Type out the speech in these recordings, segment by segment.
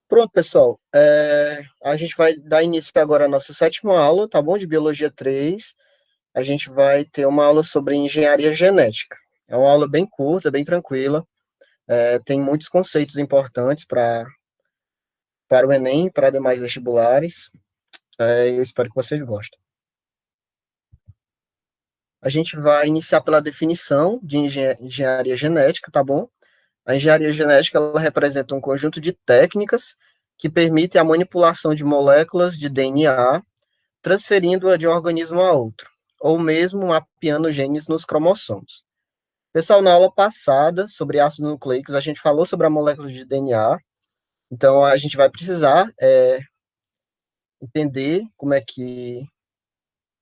Pronto, pessoal. A gente vai dar início agora à nossa sétima aula, tá bom? De Biologia 3. A gente vai ter uma aula sobre engenharia genética. É uma aula bem curta, bem tranquila. Tem muitos conceitos importantes para o Enem e para demais vestibulares. Eu espero que vocês gostem. A gente vai iniciar pela definição de engenharia genética, tá bom? A engenharia genética ela representa um conjunto de técnicas que permitem a manipulação de moléculas de DNA transferindo-a de um organismo a outro, ou mesmo mapeando genes nos cromossomos. Pessoal, na aula passada, sobre ácidos nucleicos, a gente falou sobre a molécula de DNA, então a gente vai precisar entender como é que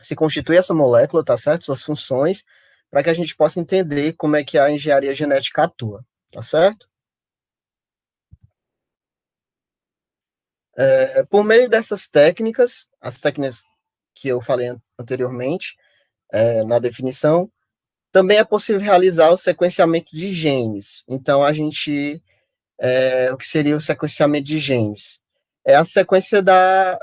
se constitui essa molécula, tá certo? Suas funções, para que a gente possa entender como é que a engenharia genética atua, tá certo? Por meio dessas técnicas, as técnicas que eu falei anteriormente, na definição, também é possível realizar o sequenciamento de genes. Então, o que seria o sequenciamento de genes? É a sequência das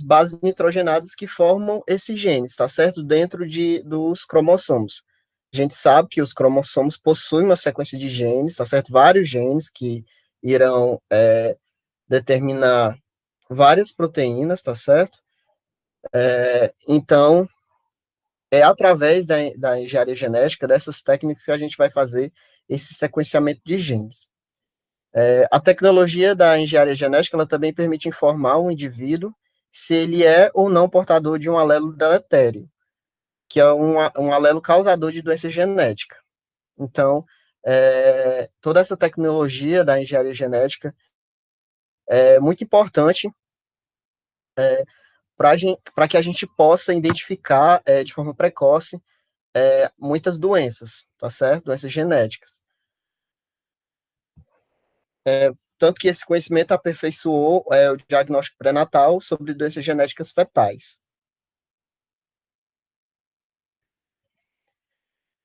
bases nitrogenadas que formam esses genes, tá certo? Dentro dos cromossomos. A gente sabe que os cromossomos possuem uma sequência de genes, tá certo? Vários genes que irão determinar várias proteínas, tá certo? Então, é através da engenharia genética, dessas técnicas, que a gente vai fazer esse sequenciamento de genes. A tecnologia da engenharia genética, ela também permite informar o indivíduo se ele é ou não portador de um alelo deletério, que é um alelo causador de doença genética. Então, toda essa tecnologia da engenharia genética é muito importante para que a gente possa identificar de forma precoce muitas doenças, tá certo? Doenças genéticas. Tanto que esse conhecimento aperfeiçoou o diagnóstico pré-natal sobre doenças genéticas fetais.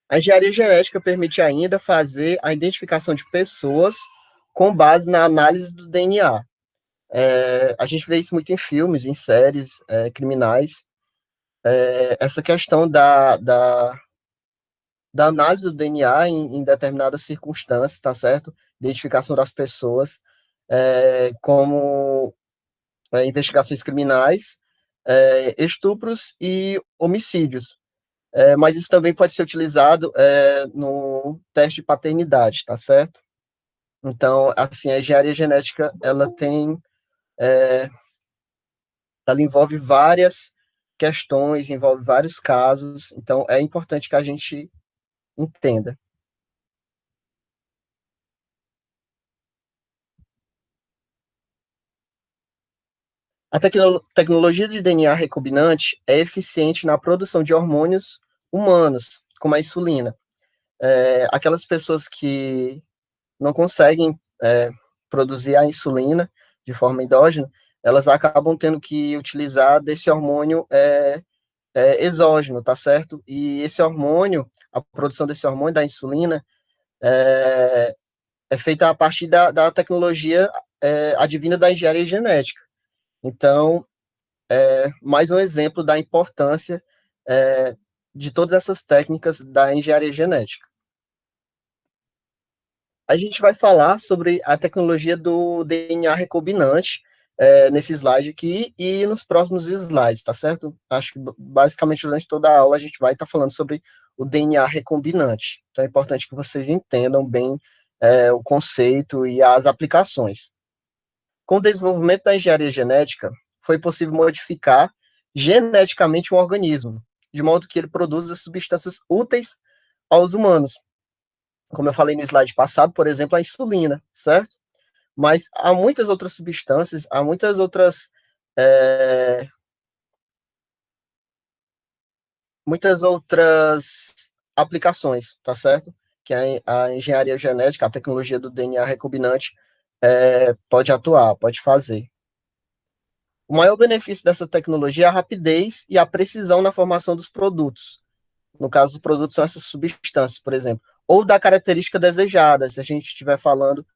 A engenharia genética permite ainda fazer a identificação de pessoas com base na análise do DNA. A gente vê isso muito em filmes, em séries criminais. Essa questão da análise do DNA em determinadas circunstâncias, tá certo? Identificação das pessoas, como investigações criminais, estupros e homicídios. Mas isso também pode ser utilizado no teste de paternidade, tá certo? Então, assim, a engenharia genética, ela envolve várias questões, envolve vários casos, então é importante que a gente entenda. A tecnologia de DNA recombinante é eficiente na produção de hormônios humanos, como a insulina. Aquelas pessoas que não conseguem produzir a insulina de forma endógena, elas acabam tendo que utilizar desse hormônio exógeno, tá certo? E esse hormônio, a produção desse hormônio, da insulina, é feita a partir da tecnologia advinda da engenharia genética. Então, mais um exemplo da importância é, de todas essas técnicas da engenharia genética. A gente vai falar sobre a tecnologia do DNA recombinante nesse slide aqui e nos próximos slides, tá certo? Acho que basicamente durante toda a aula a gente vai estar falando sobre o DNA recombinante. Então é importante que vocês entendam bem o conceito e as aplicações. Com o desenvolvimento da engenharia genética, foi possível modificar geneticamente um organismo, de modo que ele produza substâncias úteis aos humanos, como eu falei no slide passado, por exemplo, a insulina, certo? Mas há muitas outras substâncias, há é, muitas outras aplicações, tá certo? Que a engenharia genética, a tecnologia do DNA recombinante pode atuar, pode fazer. O maior benefício dessa tecnologia é a rapidez e a precisão na formação dos produtos. No caso, os produtos são essas substâncias, por exemplo, ou da característica desejada, se a gente estiver falando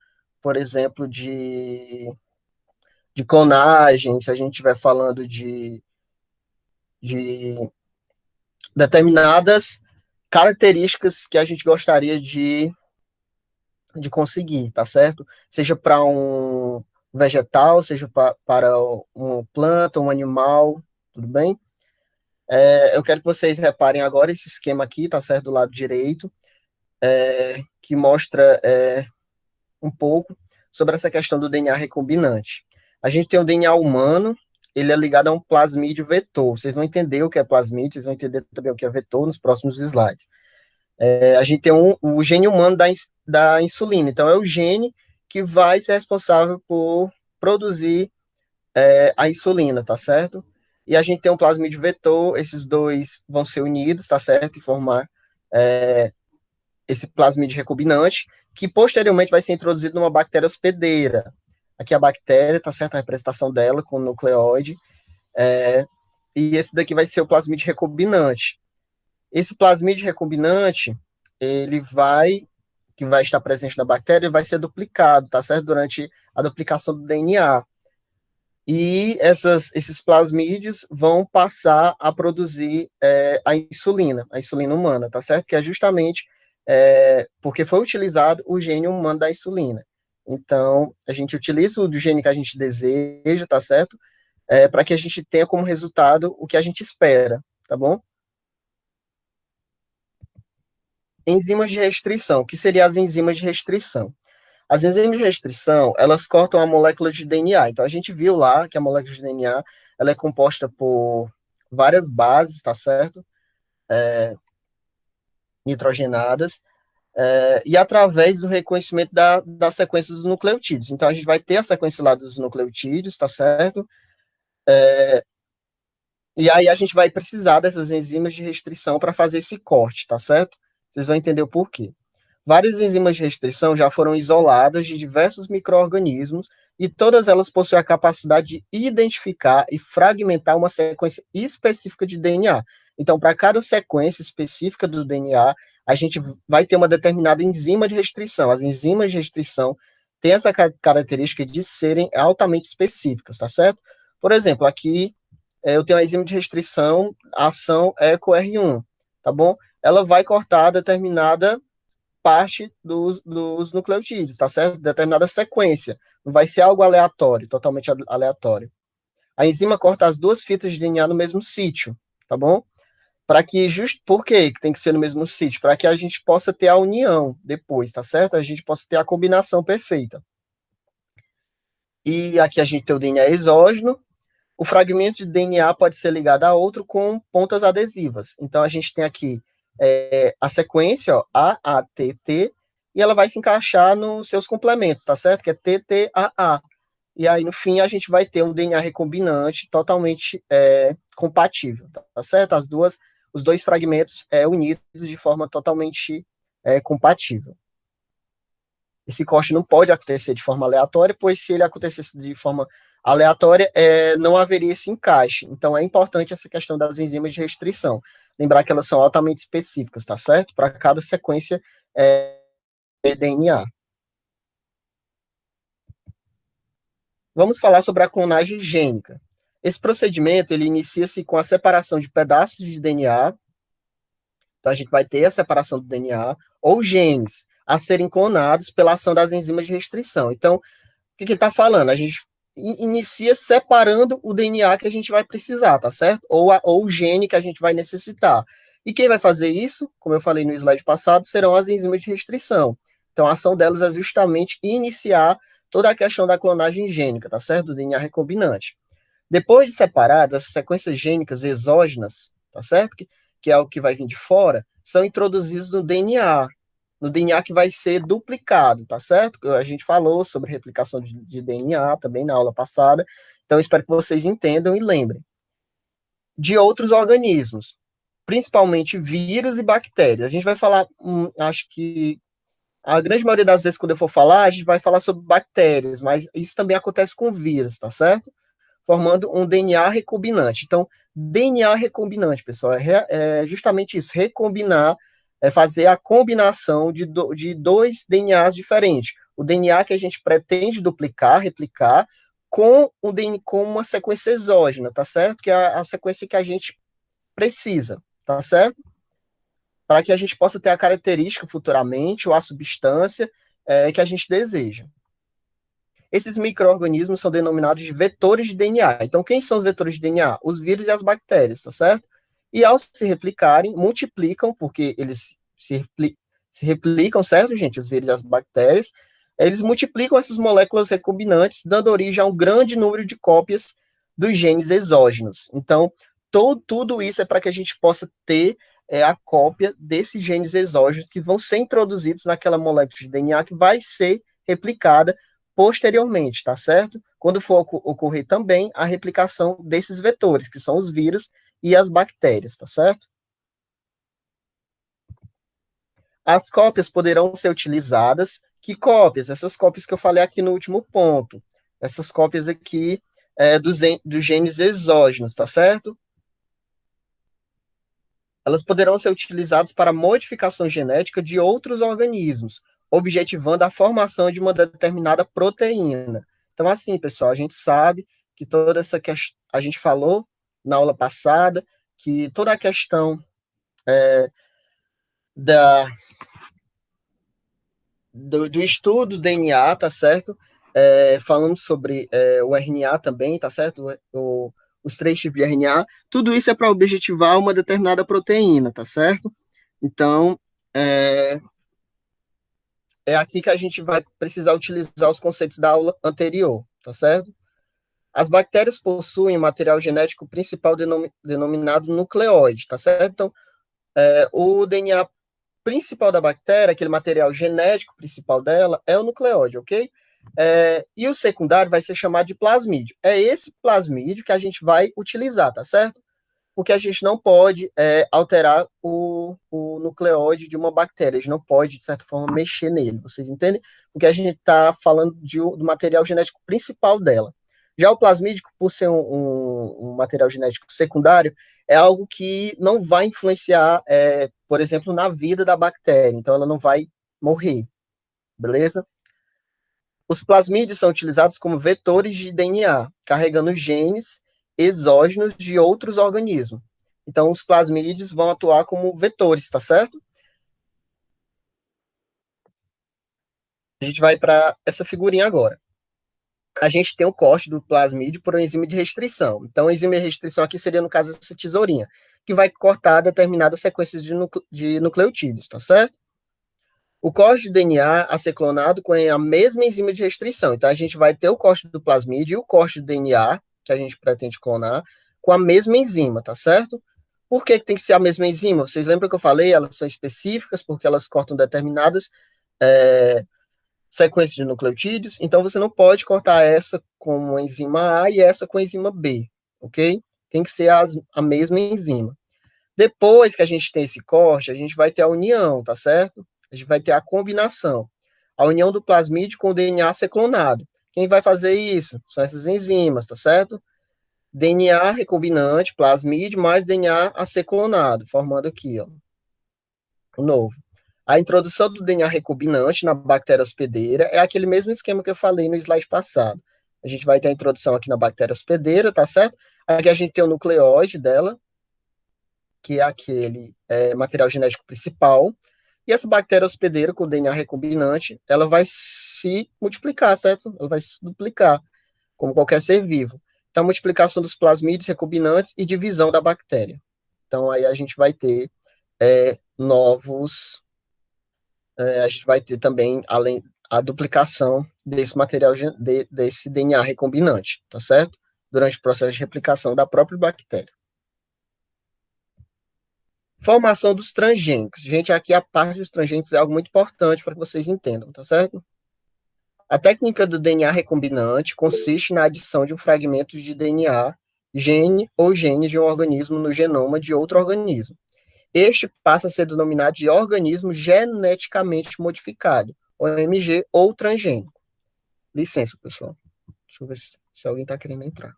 por exemplo, de clonagem, se a gente estiver falando de determinadas características que a gente gostaria de conseguir, tá certo? Seja para um vegetal, seja para uma planta, um animal, tudo bem? Eu quero que vocês reparem agora esse esquema aqui, tá certo? Do lado direito, que mostra um pouco sobre essa questão do DNA recombinante. A gente tem o DNA humano, ele é ligado a um plasmídio vetor. Vocês vão entender o que é plasmídio, vocês vão entender também o que é vetor nos próximos slides. A gente tem o gene humano da insulina. Então, é o gene que vai ser responsável por produzir a insulina, tá certo? E a gente tem um plasmídio vetor, esses dois vão ser unidos, tá certo? E formar esse plasmídio recombinante, que posteriormente vai ser introduzido numa bactéria hospedeira. Aqui a bactéria, tá certo? A representação dela com o nucleóide. E esse daqui vai ser o plasmídio recombinante. Esse plasmídio recombinante, que vai estar presente na bactéria, vai ser duplicado, tá certo? Durante a duplicação do DNA. E esses plasmídios vão passar a produzir a insulina humana, tá certo? Que é justamente porque foi utilizado o gene humano da insulina. Então, a gente utiliza o gene que a gente deseja, tá certo? Para que a gente tenha como resultado o que a gente espera, tá bom? Enzimas de restrição. O que seriam as enzimas de restrição? As enzimas de restrição, elas cortam a molécula de DNA. Então, a gente viu lá que a molécula de DNA, ela é composta por várias bases, tá certo? Nitrogenadas, e através do reconhecimento das sequências dos nucleotídeos. Então, a gente vai ter a sequência lá dos nucleotídeos, tá certo? E aí a gente vai precisar dessas enzimas de restrição para fazer esse corte, tá certo? Vocês vão entender o porquê. Várias enzimas de restrição já foram isoladas de diversos micro-organismos e todas elas possuem a capacidade de identificar e fragmentar uma sequência específica de DNA. Então, para cada sequência específica do DNA, a gente vai ter uma determinada enzima de restrição. As enzimas de restrição têm essa característica de serem altamente específicas, tá certo? Por exemplo, aqui eu tenho a enzima de restrição, ação EcoR1, tá bom? Ela vai cortar determinada parte dos nucleotídeos, tá certo? Determinada sequência. Não vai ser algo aleatório, totalmente aleatório. A enzima corta as duas fitas de DNA no mesmo sítio, tá bom? Para que, por que tem que ser no mesmo sítio? Para que a gente possa ter a união depois, tá certo? A gente possa ter a combinação perfeita. E aqui a gente tem o DNA exógeno. O fragmento de DNA pode ser ligado a outro com pontas adesivas. Então, a gente tem aqui a sequência, ó, AATT, e ela vai se encaixar nos seus complementos, tá certo? Que é TTAA. E aí, no fim, a gente vai ter um DNA recombinante totalmente compatível, tá certo? Os dois fragmentos unidos de forma totalmente compatível. Esse corte não pode acontecer de forma aleatória, pois se ele acontecesse de forma aleatória, não haveria esse encaixe. Então, é importante essa questão das enzimas de restrição. Lembrar que elas são altamente específicas, tá certo? Para cada sequência de DNA. Vamos falar sobre a clonagem gênica. Esse procedimento, ele inicia-se com a separação de pedaços de DNA. Então, a gente vai ter a separação do DNA, ou genes, a serem clonados pela ação das enzimas de restrição. Então, o que ele está falando? A gente inicia separando o DNA que a gente vai precisar, tá certo? Ou o gene que a gente vai necessitar. E quem vai fazer isso, como eu falei no slide passado, serão as enzimas de restrição. Então, a ação delas é justamente iniciar toda a questão da clonagem gênica, tá certo? Do DNA recombinante. Depois de separadas, as sequências gênicas exógenas, tá certo? Que é o que vai vir de fora, são introduzidas no DNA que vai ser duplicado, tá certo? A gente falou sobre replicação de DNA também na aula passada, então espero que vocês entendam e lembrem. De outros organismos, principalmente vírus e bactérias. A gente vai falar, acho que a grande maioria das vezes quando eu for falar, a gente vai falar sobre bactérias, mas isso também acontece com vírus, tá certo? Formando um DNA recombinante. Então, DNA recombinante, pessoal, é justamente isso, recombinar, fazer a combinação de dois DNAs diferentes, O DNA que a gente pretende duplicar, replicar, com, o DNA, com uma sequência exógena, tá certo? Que é a sequência que a gente precisa, tá certo? Para que a gente possa ter a característica futuramente ou a substância que a gente deseja. Esses micro-organismos são denominados de vetores de DNA. Então, quem são os vetores de DNA? Os vírus e as bactérias, tá certo? E ao se replicarem, multiplicam, porque eles se replicam, certo, gente? Os vírus e as bactérias, eles multiplicam essas moléculas recombinantes, dando origem a um grande número de cópias dos genes exógenos. Então, tudo isso é para que a gente possa ter a cópia desses genes exógenos que vão ser introduzidos naquela molécula de DNA que vai ser replicada posteriormente, tá certo? Quando for ocorrer também a replicação desses vetores, que são os vírus e as bactérias, tá certo? As cópias poderão ser utilizadas. Que cópias? Essas cópias que eu falei aqui no último ponto. Essas cópias aqui dos genes exógenos, tá certo? Elas poderão ser utilizadas para modificação genética de outros organismos, objetivando a formação de uma determinada proteína. Então, assim, pessoal, a gente sabe que toda essa questão, a gente falou na aula passada, que toda a questão da, do estudo do DNA, tá certo? Falamos sobre o RNA também, tá certo? Os três tipos de RNA, tudo isso é para objetivar uma determinada proteína, tá certo? Então, é, é aqui que a gente vai precisar utilizar os conceitos da aula anterior, tá certo? As bactérias possuem material genético principal denominado nucleóide, tá certo? Então, o DNA principal da bactéria, aquele material genético principal dela, é o nucleóide, ok? E o secundário vai ser chamado de plasmídio. É esse plasmídio que a gente vai utilizar, tá certo? Porque a gente não pode alterar o nucleóide de uma bactéria, a gente não pode, de certa forma, mexer nele, vocês entendem? Porque a gente está falando do material genético principal dela. Já o plasmídico, por ser um material genético secundário, é algo que não vai influenciar, por exemplo, na vida da bactéria, então ela não vai morrer, beleza? Os plasmídeos são utilizados como vetores de DNA, carregando genes exógenos de outros organismos. Então, os plasmídeos vão atuar como vetores, tá certo? A gente vai para essa figurinha agora. A gente tem o corte do plasmídio por uma enzima de restrição. Então, a enzima de restrição aqui seria, no caso, essa tesourinha, que vai cortar determinadas sequências de nucleotídeos, tá certo? O corte de DNA a ser clonado com a mesma enzima de restrição. Então, a gente vai ter o corte do plasmídio e o corte do DNA, que a gente pretende clonar, com a mesma enzima, tá certo? Por que tem que ser a mesma enzima? Vocês lembram que eu falei? Elas são específicas porque elas cortam determinadas é, sequências de nucleotídeos. Então, você não pode cortar essa com a enzima A e essa com a enzima B, ok? Tem que ser a mesma enzima. Depois que a gente tem esse corte, a gente vai ter a união, tá certo? A gente vai ter a combinação. A união do plasmídio com o DNA ser clonado. Quem vai fazer isso? São essas enzimas, tá certo? DNA recombinante, plasmídio, mais DNA a ser clonado, formando aqui, ó, o novo. A introdução do DNA recombinante na bactéria hospedeira é aquele mesmo esquema que eu falei no slide passado. A gente vai ter a introdução aqui na bactéria hospedeira, tá certo? Aqui a gente tem o nucleóide dela, que é aquele material genético principal, e essa bactéria hospedeira com DNA recombinante, ela vai se multiplicar, certo? Ela vai se duplicar, como qualquer ser vivo. Então, a multiplicação dos plasmídeos recombinantes e divisão da bactéria. Então, aí a gente vai ter novos, a gente vai ter também, além a duplicação desse material, desse DNA recombinante, tá certo? Durante o processo de replicação da própria bactéria. Formação dos transgênicos. Gente, aqui a parte dos transgênicos é algo muito importante para que vocês entendam, tá certo? A técnica do DNA recombinante consiste na adição de um fragmento de DNA, gene ou genes de um organismo no genoma de outro organismo. Este passa a ser denominado de organismo geneticamente modificado, OMG, ou transgênico. Licença, pessoal. Deixa eu ver se alguém está querendo entrar.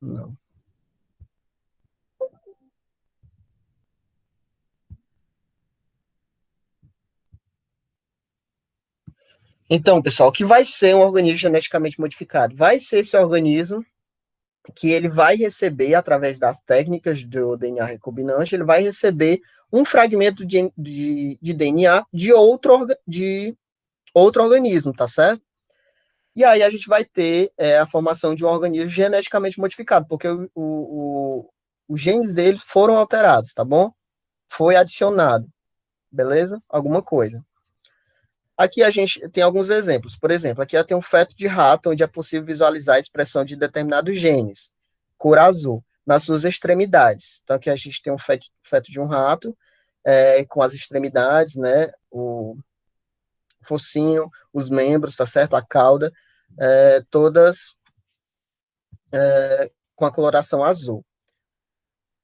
Não. Então, pessoal, o que vai ser um organismo geneticamente modificado? Vai ser esse organismo que ele vai receber, através das técnicas do DNA recombinante, ele vai receber um fragmento de DNA de outro organismo, tá certo? E aí a gente vai ter a formação de um organismo geneticamente modificado, porque os genes dele foram alterados, tá bom? Foi adicionado, beleza? Alguma coisa. Aqui a gente tem alguns exemplos. Por exemplo, aqui tem um feto de rato, onde é possível visualizar a expressão de determinados genes, cor azul, nas suas extremidades. Então, aqui a gente tem um feto de um rato, com as extremidades, né? O focinho, os membros, tá certo? A cauda, todas com a coloração azul.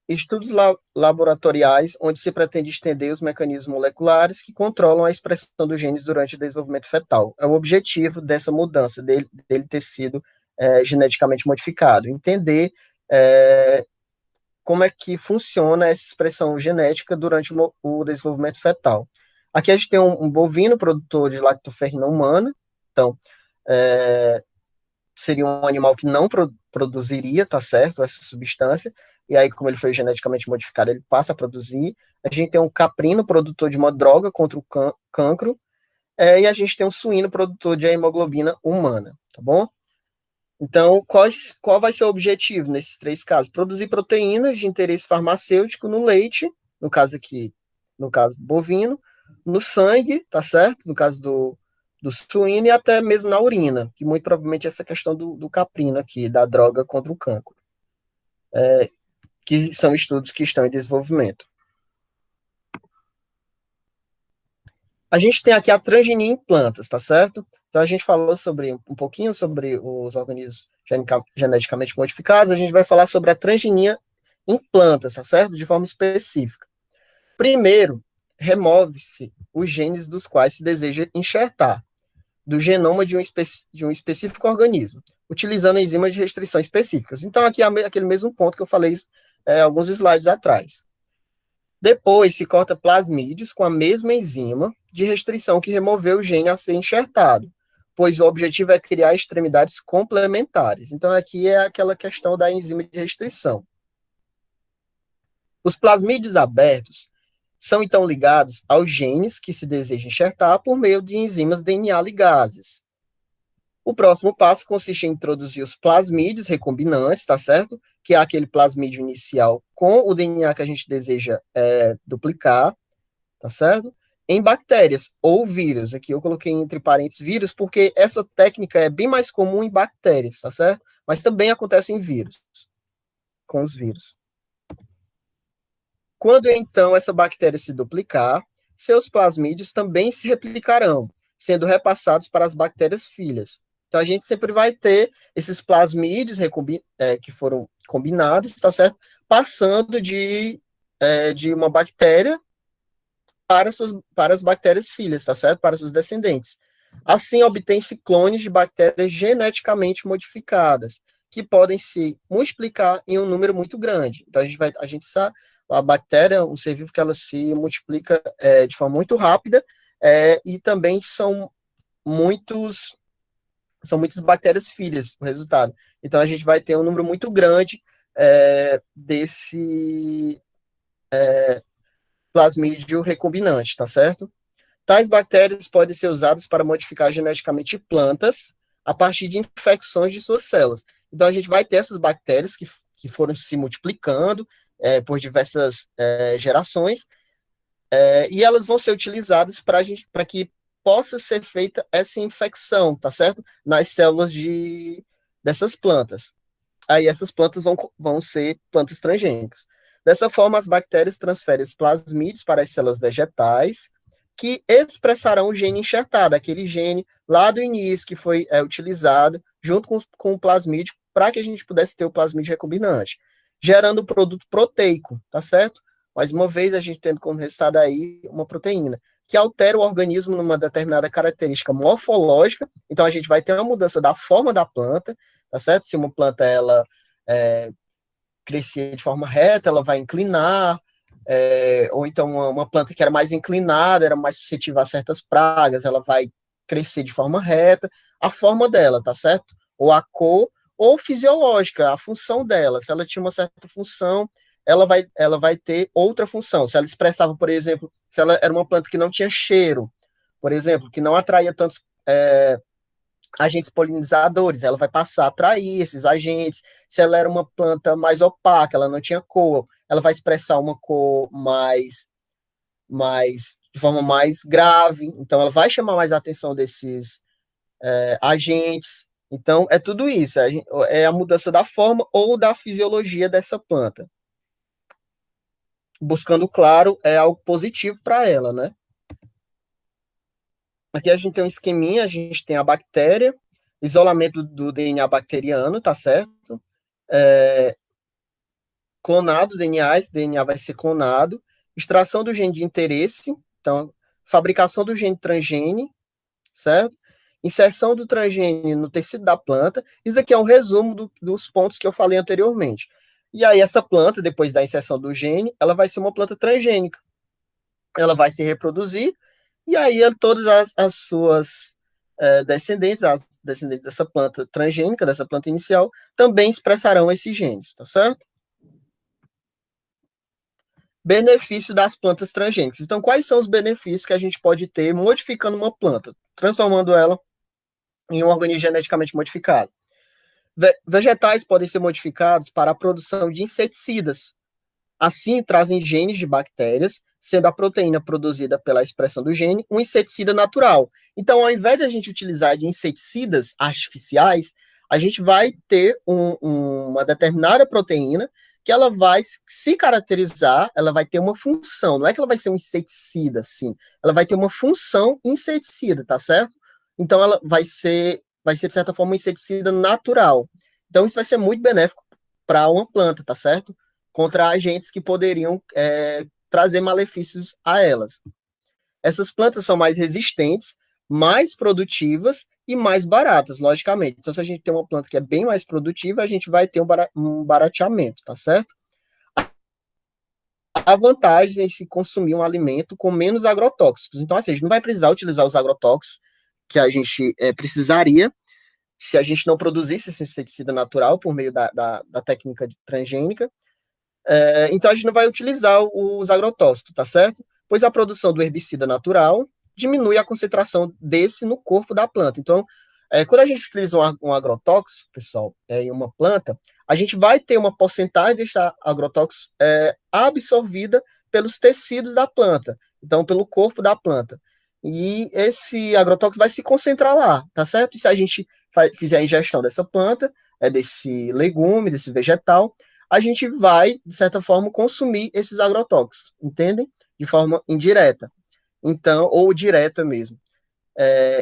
Estudos laboratoriais, onde se pretende estender os mecanismos moleculares que controlam a expressão dos genes durante o desenvolvimento fetal. É o objetivo dessa mudança, dele ter sido geneticamente modificado. Entender como é que funciona essa expressão genética durante o desenvolvimento fetal. Aqui a gente tem um bovino produtor de lactoferrina humana, então, seria um animal que não produziria, tá certo, essa substância, e aí, como ele foi geneticamente modificado, ele passa a produzir. A gente tem um caprino produtor de uma droga contra o cancro, e a gente tem um suíno produtor de hemoglobina humana, tá bom? Então, qual vai ser o objetivo nesses três casos? Produzir proteínas de interesse farmacêutico no leite, no caso aqui, no caso bovino, no sangue, tá certo? No caso do suíno e até mesmo na urina, que muito provavelmente é essa questão do caprino aqui, da droga contra o cancro, que são estudos que estão em desenvolvimento. A gente tem aqui a transgenia em plantas, tá certo? Então a gente falou sobre um pouquinho sobre os organismos geneticamente modificados, a gente vai falar sobre a transgenia em plantas, tá certo? De forma específica. Primeiro, remove-se os genes dos quais se deseja enxertar do genoma de um específico organismo, utilizando enzimas de restrição específicas. Então aqui é aquele mesmo ponto que eu falei alguns slides atrás. Depois se corta plasmídeos com a mesma enzima de restrição que removeu o gene a ser enxertado, pois o objetivo é criar extremidades complementares. Então, aqui é aquela questão da enzima de restrição. Os plasmídeos abertos são, então, ligados aos genes que se deseja enxertar por meio de enzimas DNA ligases. O próximo passo consiste em introduzir os plasmídeos recombinantes, tá certo? Que é aquele plasmídio inicial com o DNA que a gente deseja duplicar, tá certo? Em bactérias ou vírus. Aqui eu coloquei entre parênteses vírus, porque essa técnica é bem mais comum em bactérias, tá certo? Mas também acontece em vírus, com os vírus. Quando então essa bactéria se duplicar, seus plasmídeos também se replicarão, sendo repassados para as bactérias filhas. Então a gente sempre vai ter esses plasmídeos que foram combinados, tá certo? Passando de uma bactéria para as bactérias filhas, tá certo? Para seus descendentes. Assim, obtém-se clones de bactérias geneticamente modificadas, que podem se multiplicar em um número muito grande. Então, a gente sabe, a bactéria é um ser vivo que ela se multiplica de forma muito rápida, e também são muitas bactérias filhas o resultado. Então, a gente vai ter um número muito grande desse plasmídio recombinante, tá certo? Tais bactérias podem ser usadas para modificar geneticamente plantas a partir de infecções de suas células. Então, a gente vai ter essas bactérias que foram se multiplicando por diversas gerações, e elas vão ser utilizadas para que possa ser feita essa infecção, tá certo? Nas células dessas plantas. Aí essas plantas vão ser plantas transgênicas. Dessa forma, as bactérias transferem os plasmídeos para as células vegetais, que expressarão o gene enxertado, aquele gene lá do início que foi utilizado junto com o plasmídio para que a gente pudesse ter o plasmídio recombinante, gerando o produto proteico, tá certo? Mais uma vez, a gente tendo como resultado aí uma proteína, que altera o organismo numa determinada característica morfológica, então a gente vai ter uma mudança da forma da planta, tá certo? Se uma planta, ela crescer de forma reta, ela vai inclinar, ou então uma planta que era mais inclinada, era mais suscetível a certas pragas, ela vai crescer de forma reta, a forma dela, tá certo? Ou a cor, ou fisiológica, a função dela. Se ela tinha uma certa função, ela vai ter outra função. Se ela expressava, por exemplo, se ela era uma planta que não tinha cheiro, por exemplo, que não atraía tantos agentes polinizadores, ela vai passar a atrair esses agentes. Se ela era uma planta mais opaca, ela não tinha cor, ela vai expressar uma cor de forma mais grave, então ela vai chamar mais a atenção desses agentes. Então, é tudo isso, é a mudança da forma ou da fisiologia dessa planta. Buscando, claro, é algo positivo para ela, né? Aqui a gente tem um esqueminha, a gente tem a bactéria, isolamento do DNA bacteriano, tá certo? Clonado DNA, esse DNA vai ser clonado, extração do gene de interesse, então, fabricação do gene transgene, certo? Inserção do transgene no tecido da planta. Isso aqui é um resumo dos pontos que eu falei anteriormente. E aí, essa planta, depois da inserção do gene, ela vai ser uma planta transgênica. Ela vai se reproduzir, e aí todas as suas descendentes, as descendentes dessa planta transgênica, dessa planta inicial, também expressarão esses genes, tá certo? Benefício das plantas transgênicas. Então, quais são os benefícios que a gente pode ter modificando uma planta, transformando ela em um organismo geneticamente modificado? Vegetais podem ser modificados para a produção de inseticidas. Assim, trazem genes de bactérias, sendo a proteína produzida pela expressão do gene um inseticida natural. Então, ao invés de a gente utilizar de inseticidas artificiais, a gente vai ter uma determinada proteína que ela vai se caracterizar, ela vai ter uma função. Não é que ela vai ser um inseticida, sim. Ela vai ter uma função inseticida, tá certo? Então, ela vai ser de certa forma, um inseticida natural. Então, isso vai ser muito benéfico para uma planta, tá certo? Contra agentes que poderiam trazer malefícios a elas. Essas plantas são mais resistentes, mais produtivas e mais baratas, logicamente. Então, se a gente tem uma planta que é bem mais produtiva, a gente vai ter um barateamento, tá certo? Há vantagens em se consumir um alimento com menos agrotóxicos. Então, assim, a gente não vai precisar utilizar os agrotóxicos que a gente precisaria se a gente não produzisse esse inseticida natural por meio da técnica transgênica. Então, a gente não vai utilizar os agrotóxicos, tá certo? Pois a produção do herbicida natural diminui a concentração desse no corpo da planta. Então, quando a gente utiliza um agrotóxico, pessoal, em uma planta, a gente vai ter uma porcentagem desse agrotóxico absorvida pelos tecidos da planta, então pelo corpo da planta. E esse agrotóxico vai se concentrar lá, tá certo? E se a gente fizer a ingestão dessa planta, desse legume, desse vegetal, a gente vai, de certa forma, consumir esses agrotóxicos, entendem? De forma indireta, então, ou direta mesmo.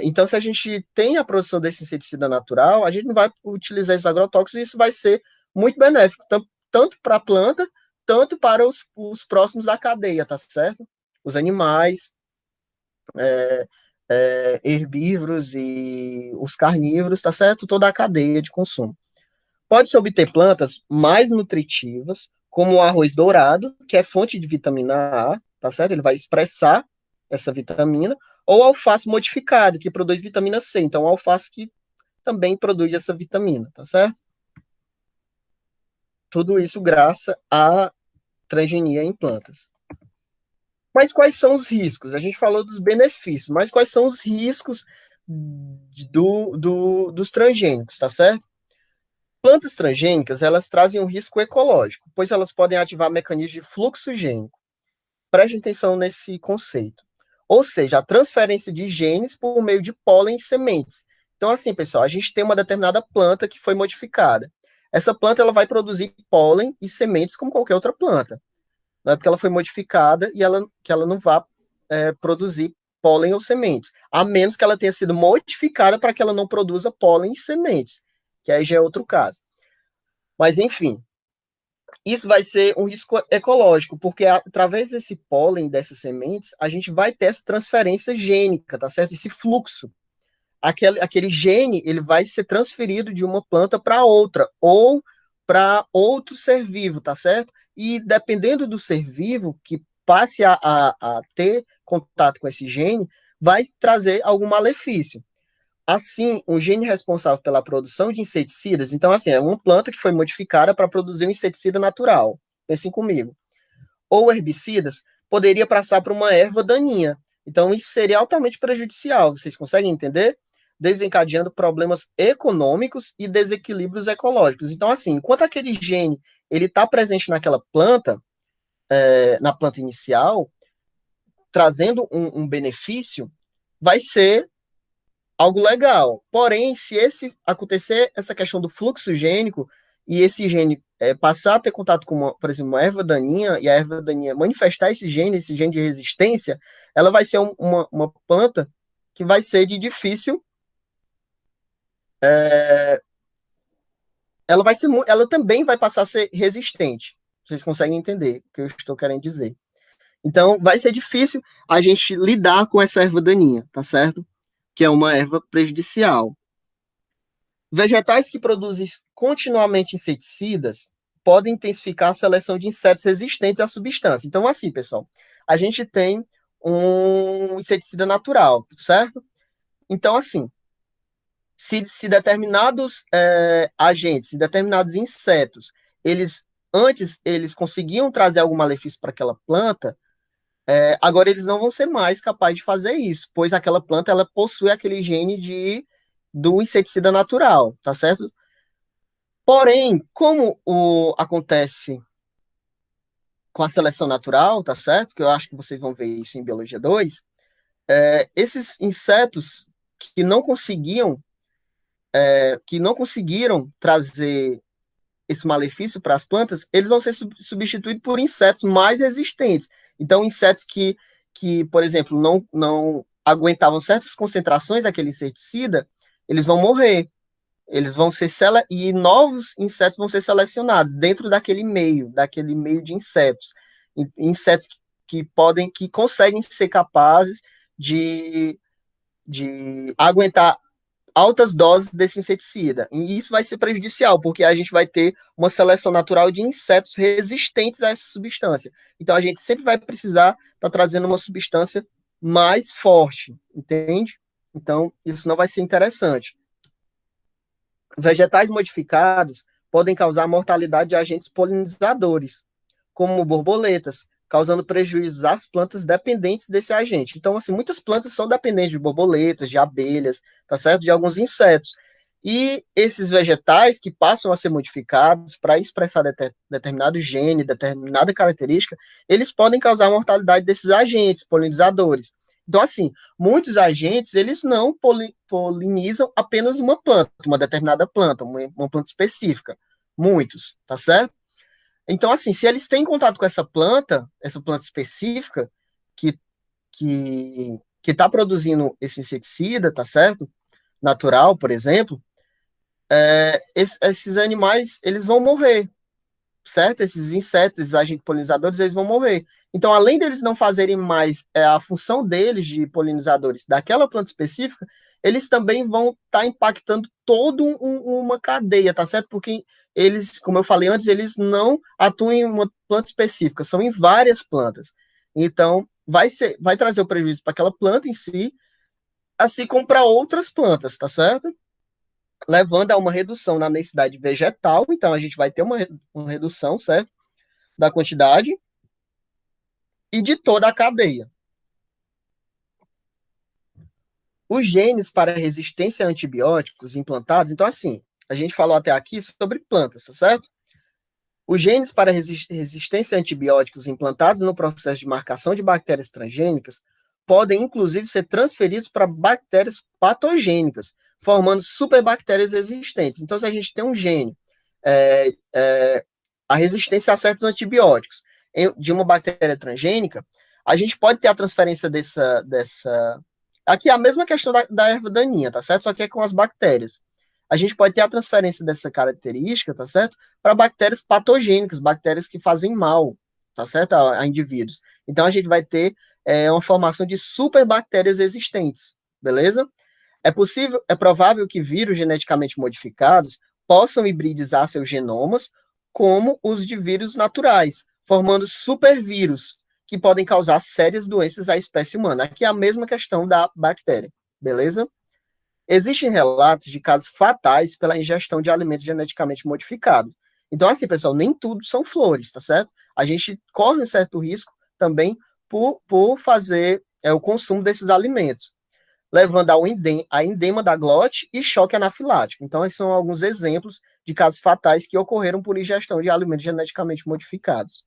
Então, se a gente tem a produção desse inseticida natural, a gente não vai utilizar esses agrotóxicos e isso vai ser muito benéfico, tanto para a planta, tanto para os próximos da cadeia, tá certo? Os animais, herbívoros e os carnívoros, tá certo? Toda a cadeia de consumo. Pode-se obter plantas mais nutritivas, como o arroz dourado, que é fonte de vitamina A, tá certo? Ele vai expressar essa vitamina, ou alface modificado, que produz vitamina C. Então, alface que também produz essa vitamina, tá certo? Tudo isso graças à transgenia em plantas. Mas quais são os riscos? A gente falou dos benefícios, mas quais são os riscos dos transgênicos, tá certo? Plantas transgênicas, elas trazem um risco ecológico, pois elas podem ativar mecanismos de fluxo gênico. Preste atenção nesse conceito. Ou seja, a transferência de genes por meio de pólen e sementes. Então, assim, pessoal, a gente tem uma determinada planta que foi modificada. Essa planta ela vai produzir pólen e sementes como qualquer outra planta. Não é porque ela foi modificada que ela não vá produzir pólen ou sementes. A menos que ela tenha sido modificada para que ela não produza pólen e sementes, que aí já é outro caso. Mas, enfim, isso vai ser um risco ecológico, porque através desse pólen, dessas sementes, a gente vai ter essa transferência gênica, tá certo? Esse fluxo. Aquele gene, ele vai ser transferido de uma planta para outra, ou para outro ser vivo, tá certo? E dependendo do ser vivo que passe a ter contato com esse gene, vai trazer algum malefício. Assim, um gene responsável pela produção de inseticidas, então, assim, é uma planta que foi modificada para produzir um inseticida natural, pensem comigo, ou herbicidas, poderia passar para uma erva daninha. Então, isso seria altamente prejudicial, vocês conseguem entender? Desencadeando problemas econômicos e desequilíbrios ecológicos. Então, assim, enquanto aquele gene ele está presente naquela planta, na planta inicial, trazendo um benefício, vai ser algo legal. Porém, se esse acontecer essa questão do fluxo gênico e esse gene passar a ter contato com, por exemplo, uma erva daninha, e a erva daninha manifestar esse gene de resistência, ela vai ser uma planta que vai ser de difícil. Ela vai ser, ela também vai passar a ser resistente. Vocês conseguem entender o que eu estou querendo dizer? Então, vai ser difícil a gente lidar com essa erva daninha, tá certo? Que é uma erva prejudicial. Vegetais que produzem continuamente inseticidas podem intensificar a seleção de insetos resistentes à substância. Então, assim, pessoal, a gente tem um inseticida natural, certo? Então, assim, se determinados agentes, se determinados insetos, antes eles conseguiam trazer algum malefício para aquela planta, agora eles não vão ser mais capazes de fazer isso, pois aquela planta ela possui aquele gene do inseticida natural, tá certo? Porém, como acontece com a seleção natural, tá certo? Que eu acho que vocês vão ver isso em Biologia 2, esses insetos que não conseguiam, que não conseguiram trazer esse malefício para as plantas, eles vão ser substituídos por insetos mais resistentes. Então, insetos que por exemplo, não aguentavam certas concentrações daquele inseticida, eles vão morrer. Eles vão ser e novos insetos vão ser selecionados dentro daquele meio de insetos. Insetos que conseguem ser capazes de aguentar altas doses desse inseticida. E isso vai ser prejudicial, porque a gente vai ter uma seleção natural de insetos resistentes a essa substância. Então a gente sempre vai precisar estar trazendo uma substância mais forte, entende? Então isso não vai ser interessante. Vegetais modificados podem causar mortalidade de agentes polinizadores, como borboletas, causando prejuízos às plantas dependentes desse agente. Então, assim, muitas plantas são dependentes de borboletas, de abelhas, tá certo? De alguns insetos. E esses vegetais que passam a ser modificados para expressar determinado gene, determinada característica, eles podem causar mortalidade desses agentes polinizadores. Então, assim, muitos agentes, eles não polinizam apenas uma planta, uma determinada planta, uma planta específica. Muitos, tá certo? Então, assim, se eles têm contato com essa planta específica, que que está produzindo esse inseticida, tá certo? Natural, por exemplo, esses animais, eles vão morrer, certo? Esses insetos, esses agentes polinizadores, eles vão morrer. Então, além deles não fazerem mais a função deles de polinizadores daquela planta específica, eles também vão estar impactando toda uma cadeia, tá certo? Porque eles, como eu falei antes, eles não atuam em uma planta específica, são em várias plantas. Então, vai trazer o prejuízo para aquela planta em si, assim como para outras plantas, tá certo? Levando a uma redução na densidade vegetal, então a gente vai ter uma redução, certo? Da quantidade e de toda a cadeia. Os genes para resistência a antibióticos implantados, então assim, a gente falou até aqui sobre plantas, tá certo? Os genes para resistência a antibióticos implantados no processo de marcação de bactérias transgênicas podem, inclusive, ser transferidos para bactérias patogênicas, formando superbactérias resistentes. Então, se a gente tem um gene, a resistência a certos antibióticos de uma bactéria transgênica, a gente pode ter a transferência dessa. Aqui é a mesma questão da erva daninha, tá certo? Só que é com as bactérias. A gente pode ter a transferência dessa característica, tá certo? Para bactérias patogênicas, bactérias que fazem mal, tá certo? A indivíduos. Então a gente vai ter uma formação de superbactérias existentes, beleza? É provável que vírus geneticamente modificados possam hibridizar seus genomas como os de vírus naturais, formando supervírus, que podem causar sérias doenças à espécie humana. Aqui é a mesma questão da bactéria, beleza? Existem relatos de casos fatais pela ingestão de alimentos geneticamente modificados. Então, assim, pessoal, nem tudo são flores, tá certo? A gente corre um certo risco também por fazer o consumo desses alimentos, levando a endema da glote e choque anafilático. Então, esses são alguns exemplos de casos fatais que ocorreram por ingestão de alimentos geneticamente modificados.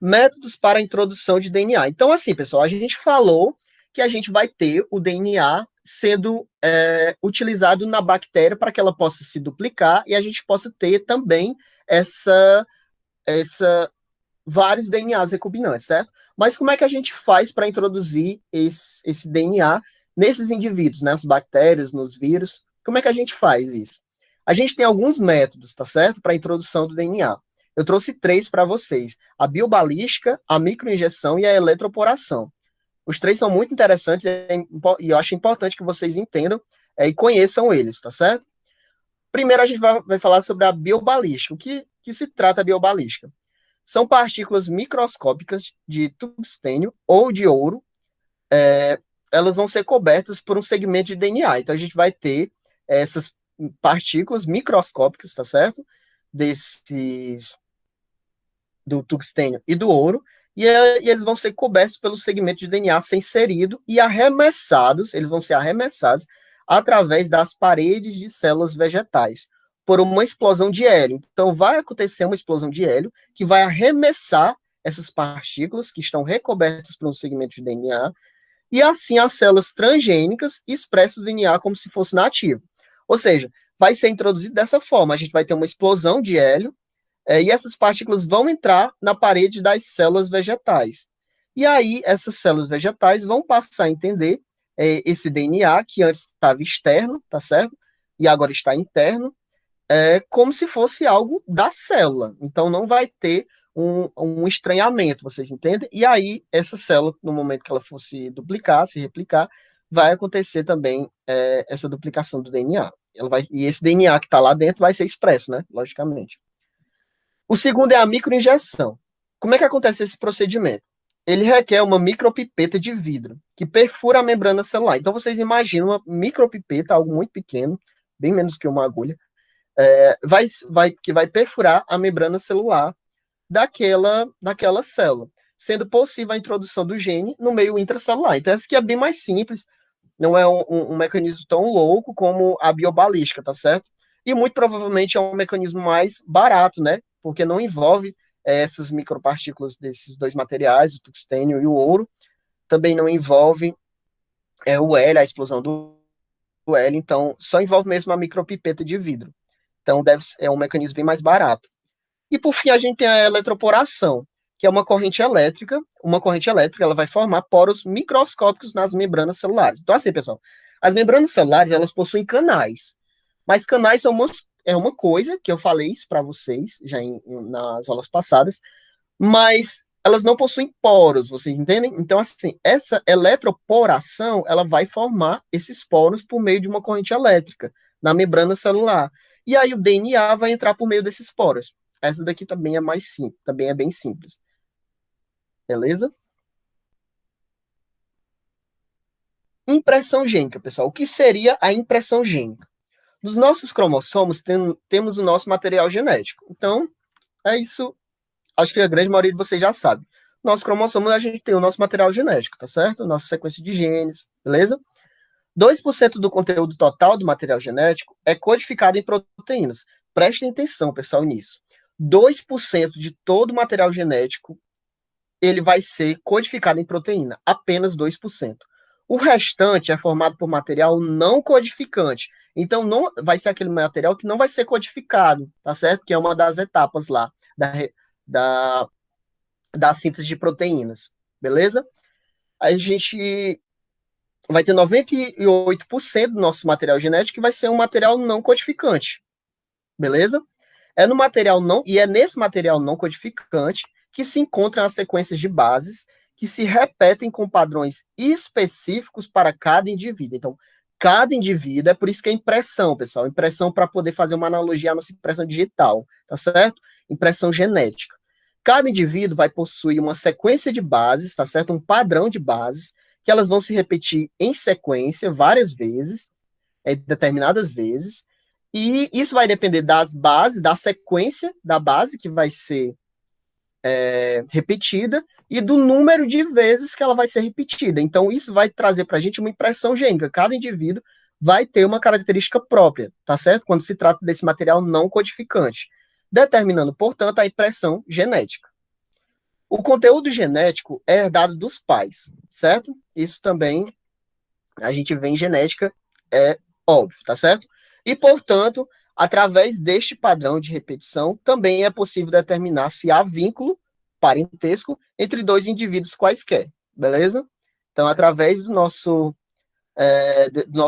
Métodos para a introdução de DNA. Então, assim, pessoal, a gente falou que a gente vai ter o DNA sendo utilizado na bactéria para que ela possa se duplicar e a gente possa ter também essa vários DNAs recombinantes, certo? Mas como é que a gente faz para introduzir esse DNA nesses indivíduos, nas bactérias, nos vírus? Como é que a gente faz isso? A gente tem alguns métodos, tá certo? Para a introdução do DNA. Eu trouxe 3 para vocês: a biobalística, a microinjeção e a eletroporação. Os 3 são muito interessantes e eu acho importante que vocês entendam e conheçam eles, tá certo? Primeiro a gente vai falar sobre a biobalística. O que se trata a biobalística? São partículas microscópicas de tungstênio ou de ouro. Elas vão ser cobertas por um segmento de DNA. Então, a gente vai ter essas partículas microscópicas, tá certo? Do tungstênio e do ouro. E eles vão ser cobertos pelo segmento de DNA ser inserido e arremessados, eles vão ser arremessados através das paredes de células vegetais, por uma explosão de hélio. Então, vai acontecer uma explosão de hélio que vai arremessar essas partículas que estão recobertas por um segmento de DNA, e assim as células transgênicas expressam o DNA como se fosse nativo. Ou seja, vai ser introduzido dessa forma, a gente vai ter uma explosão de hélio, e essas partículas vão entrar na parede das células vegetais. E aí, essas células vegetais vão passar a entender esse DNA, que antes estava externo, tá certo? E agora está interno, como se fosse algo da célula. Então, não vai ter um estranhamento, vocês entendem? E aí, essa célula, no momento que ela for se duplicar, se replicar, vai acontecer também essa duplicação do DNA. E esse DNA que está lá dentro vai ser expresso, né? Logicamente. O segundo é a microinjeção. Como é que acontece esse procedimento? Ele requer uma micropipeta de vidro, que perfura a membrana celular. Então, vocês imaginam uma micropipeta, algo muito pequeno, bem menos que uma agulha, que vai perfurar a membrana celular daquela célula, sendo possível a introdução do gene no meio intracelular. Então, essa aqui é bem mais simples, não é um mecanismo tão louco como a biobalística, tá certo? E muito provavelmente é um mecanismo mais barato, né? Porque não envolve essas micropartículas desses dois materiais, o tungstênio e o ouro, também não envolve o hélio, a explosão do hélio, então só envolve mesmo a micropipeta de vidro. Então é um mecanismo bem mais barato. E por fim a gente tem a eletroporação, que é uma corrente elétrica. Uma corrente elétrica, ela vai formar poros microscópicos nas membranas celulares. Então assim, pessoal, as membranas celulares, elas possuem canais. Mas canais são uma coisa que eu falei isso para vocês já nas aulas passadas, mas elas não possuem poros, vocês entendem? Então, assim, essa eletroporação, ela vai formar esses poros por meio de uma corrente elétrica na membrana celular. E aí o DNA vai entrar por meio desses poros. Essa daqui também é mais simples, também é bem simples. Beleza? Impressão gênica, pessoal. O que seria a impressão gênica? Dos nossos cromossomos, temos o nosso material genético. Então, é isso. Acho que a grande maioria de vocês já sabe. Nosso cromossomo, a gente tem o nosso material genético, tá certo? Nossa sequência de genes, beleza? 2% do conteúdo total do material genético é codificado em proteínas. Prestem atenção, pessoal, nisso. 2% de todo o material genético, ele vai ser codificado em proteína. Apenas 2%. O restante é formado por material não codificante. Então, não vai ser aquele material que não vai ser codificado, tá certo? Que é uma das etapas lá da síntese de proteínas, beleza? A gente vai ter 98% do nosso material genético que vai ser um material não codificante, beleza? É nesse material não codificante que se encontram as sequências de bases que se repetem com padrões específicos para cada indivíduo. Então, cada indivíduo, é por isso que é impressão, pessoal. Impressão para poder fazer uma analogia à nossa impressão digital, tá certo? Impressão genética. Cada indivíduo vai possuir uma sequência de bases, tá certo? Um padrão de bases, que elas vão se repetir em sequência várias vezes, determinadas vezes, e isso vai depender das bases, da sequência da base que vai ser repetida e do número de vezes que ela vai ser repetida. Então, isso vai trazer para a gente uma impressão gênica. Cada indivíduo vai ter uma característica própria, tá certo? Quando se trata desse material não codificante, determinando, portanto, a impressão genética. O conteúdo genético é herdado dos pais, certo? Isso também a gente vê em genética, é óbvio, tá certo? E, portanto, através deste padrão de repetição, também é possível determinar se há vínculo parentesco entre dois indivíduos quaisquer, beleza? Então, através do nosso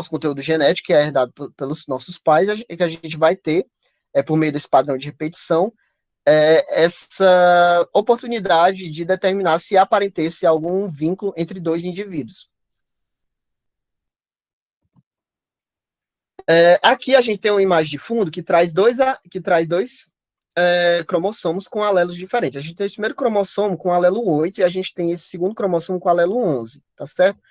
conteúdo genético, que é herdado pelos nossos pais, que a gente vai ter, por meio desse padrão de repetição, essa oportunidade de determinar se há parentesco, se há algum vínculo entre dois indivíduos. Aqui a gente tem uma imagem de fundo que traz dois cromossomos com alelos diferentes. A gente tem esse primeiro cromossomo com alelo 8 e a gente tem esse segundo cromossomo com alelo 11, tá certo?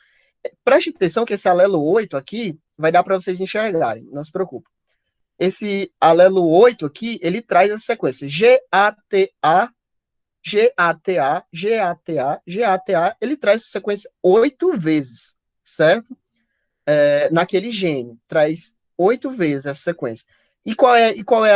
Preste atenção que esse alelo 8 aqui vai dar para vocês enxergarem, não se preocupe. Esse alelo 8 aqui, ele traz a sequência GATA, GATA, GATA, GATA, ele traz essa sequência 8 vezes, certo? Naquele gene, traz 8 vezes essa sequência. E qual é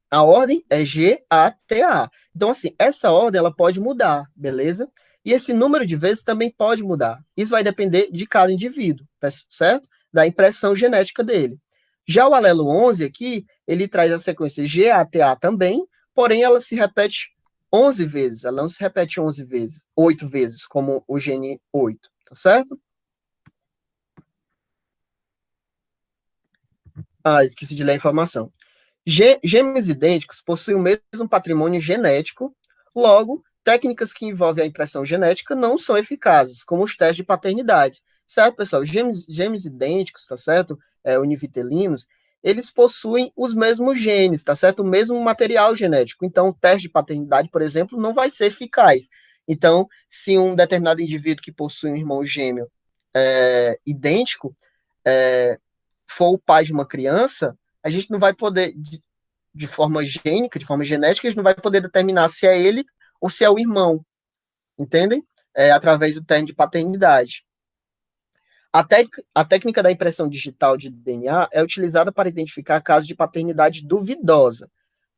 a ordem? É GATA. Então, assim, essa ordem ela pode mudar, beleza? E esse número de vezes também pode mudar. Isso vai depender de cada indivíduo, certo? Da impressão genética dele. Já o alelo 11 aqui, ele traz a sequência GATA também, porém ela se repete 11 vezes. Ela não se repete 11 vezes, 8 vezes, como o gene 8, tá certo? Esqueci de ler a informação. Gêmeos idênticos possuem o mesmo patrimônio genético, logo, técnicas que envolvem a impressão genética não são eficazes, como os testes de paternidade. Certo, pessoal? Gêmeos idênticos, tá certo? Univitelinos, eles possuem os mesmos genes, tá certo? O mesmo material genético. Então, o teste de paternidade, por exemplo, não vai ser eficaz. Então, se um determinado indivíduo que possui um irmão gêmeo idêntico for o pai de uma criança, a gente não vai poder, de forma gênica, de forma genética, a gente não vai poder determinar se é ele ou se é o irmão, entendem? Através do teste de paternidade. A técnica da impressão digital de DNA é utilizada para identificar casos de paternidade duvidosa,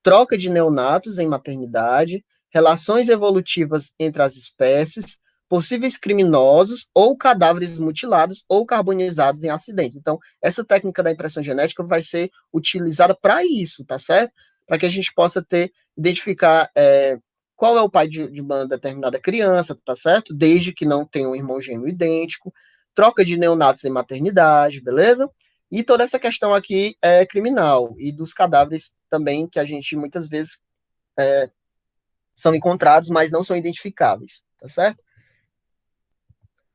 troca de neonatos em maternidade, relações evolutivas entre as espécies, possíveis criminosos ou cadáveres mutilados ou carbonizados em acidentes. Então, essa técnica da impressão genética vai ser utilizada para isso, tá certo? Para que a gente possa identificar qual é o pai de uma determinada criança, tá certo? Desde que não tenha um irmão gêmeo idêntico, troca de neonatos em maternidade, beleza? E toda essa questão aqui é criminal, e dos cadáveres também, que a gente muitas vezes são encontrados, mas não são identificáveis, tá certo?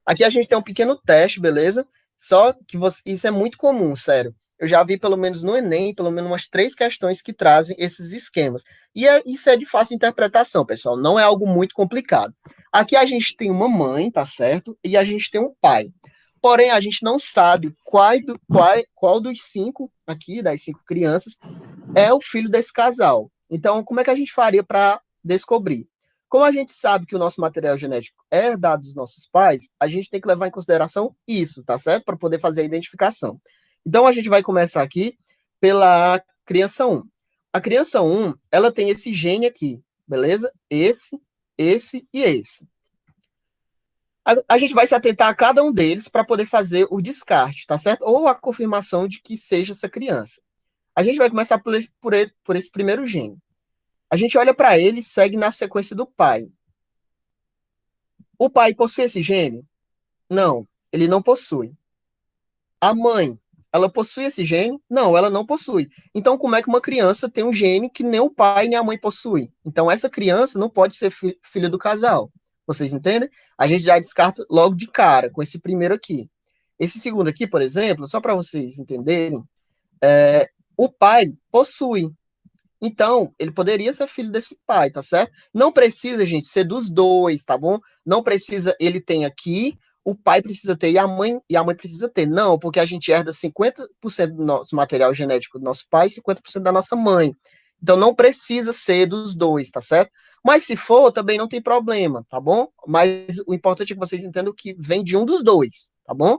Aqui a gente tem um pequeno teste, beleza? Só que isso é muito comum, sério. Eu já vi, pelo menos no Enem, pelo menos umas 3 questões que trazem esses esquemas. E isso é de fácil interpretação, pessoal. Não é algo muito complicado. Aqui a gente tem uma mãe, tá certo? E a gente tem um pai. Porém, a gente não sabe qual dos 5 aqui, das 5 crianças, é o filho desse casal. Então, como é que a gente faria para descobrir? Como a gente sabe que o nosso material genético é herdado dos nossos pais, a gente tem que levar em consideração isso, tá certo? Para poder fazer a identificação. Então, a gente vai começar aqui pela criança 1. A criança 1, ela tem esse gene aqui, beleza? Esse e esse. A gente vai se atentar a cada um deles para poder fazer o descarte, tá certo? Ou a confirmação de que seja essa criança. A gente vai começar por esse primeiro gene. A gente olha para ele e segue na sequência do pai. O pai possui esse gene? Não, ele não possui. A mãe, ela possui esse gene? Não, ela não possui. Então, como é que uma criança tem um gene que nem o pai nem a mãe possui? Então, essa criança não pode ser filha do casal. Vocês entendem? A gente já descarta logo de cara com esse primeiro aqui. Esse segundo aqui, por exemplo, só para vocês entenderem, o pai possui. Então, ele poderia ser filho desse pai, tá certo? Não precisa, gente, ser dos dois, tá bom? Não precisa ele tem aqui, o pai precisa ter e a mãe precisa ter. Não, porque a gente herda 50% do nosso material genético do nosso pai e 50% da nossa mãe. Então, não precisa ser dos dois, tá certo? Mas se for, também não tem problema, tá bom? Mas o importante é que vocês entendam que vem de um dos dois, tá bom?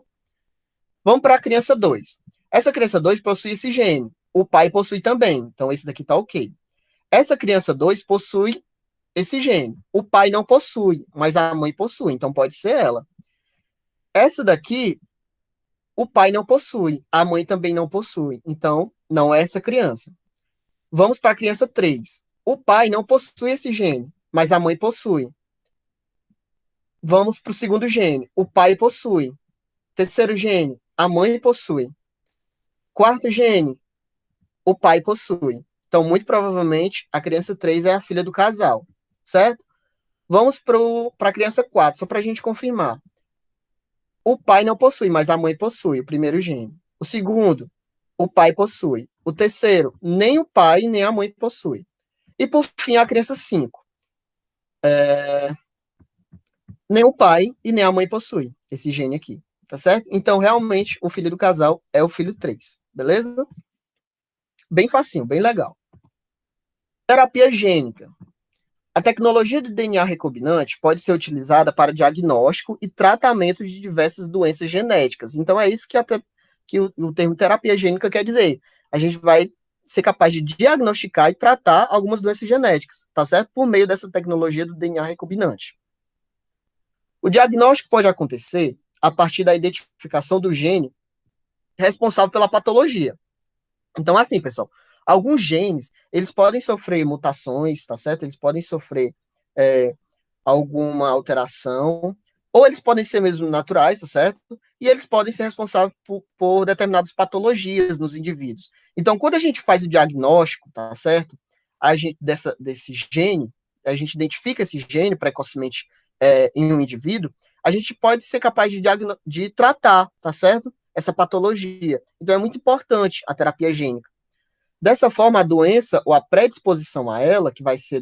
Vamos para a criança 2. Essa criança 2 possui esse gene. O pai possui também. Então, esse daqui tá ok. Essa criança 2 possui esse gene. O pai não possui, mas a mãe possui. Então, pode ser ela. Essa daqui, o pai não possui. A mãe também não possui. Então, não é essa criança. Vamos para a criança 3. O pai não possui esse gene, mas a mãe possui. Vamos para o segundo gene. O pai possui. Terceiro gene, a mãe possui. Quarto gene, o pai possui. Então, muito provavelmente, a criança 3 é a filha do casal, certo? Vamos para a criança 4, só para a gente confirmar. O pai não possui, mas a mãe possui, o primeiro gene. O segundo, o pai possui. O terceiro, nem o pai nem a mãe possui. E por fim, a criança 5. Nem o pai e nem a mãe possui esse gene aqui, tá certo? Então, realmente, o filho do casal é o filho 3, beleza? Bem facinho, bem legal. Terapia gênica. A tecnologia de DNA recombinante pode ser utilizada para diagnóstico e tratamento de diversas doenças genéticas. Então, é isso que, que o termo terapia gênica quer dizer. A gente vai ser capaz de diagnosticar e tratar algumas doenças genéticas, tá certo? Por meio dessa tecnologia do DNA recombinante. O diagnóstico pode acontecer a partir da identificação do gene responsável pela patologia. Então, assim, pessoal, alguns genes, eles podem sofrer mutações, tá certo? Eles podem sofrer alguma alteração, ou eles podem ser mesmo naturais, tá certo? E eles podem ser responsáveis por determinadas patologias nos indivíduos. Então, quando a gente faz o diagnóstico, tá certo? A gente, desse gene, a gente identifica esse gene precocemente em um indivíduo, a gente pode ser capaz de tratar, tá certo? Essa patologia. Então, é muito importante a terapia gênica. Dessa forma, a doença ou a predisposição a ela, que vai ser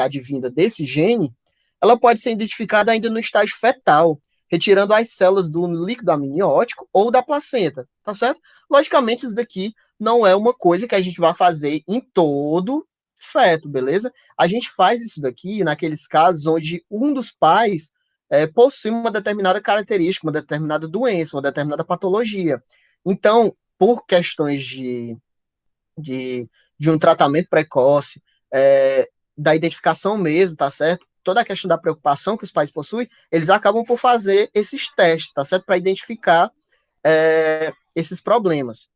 advinda desse gene, ela pode ser identificada ainda no estágio fetal, retirando as células do líquido amniótico ou da placenta, tá certo? Logicamente, isso daqui não é uma coisa que a gente vai fazer em todo feto, beleza? A gente faz isso daqui naqueles casos onde um dos pais possui uma determinada característica, uma determinada doença, uma determinada patologia. Então, por questões de um tratamento precoce, da identificação mesmo, tá certo? Toda a questão da preocupação que os pais possuem, eles acabam por fazer esses testes, tá certo? Para identificar esses problemas.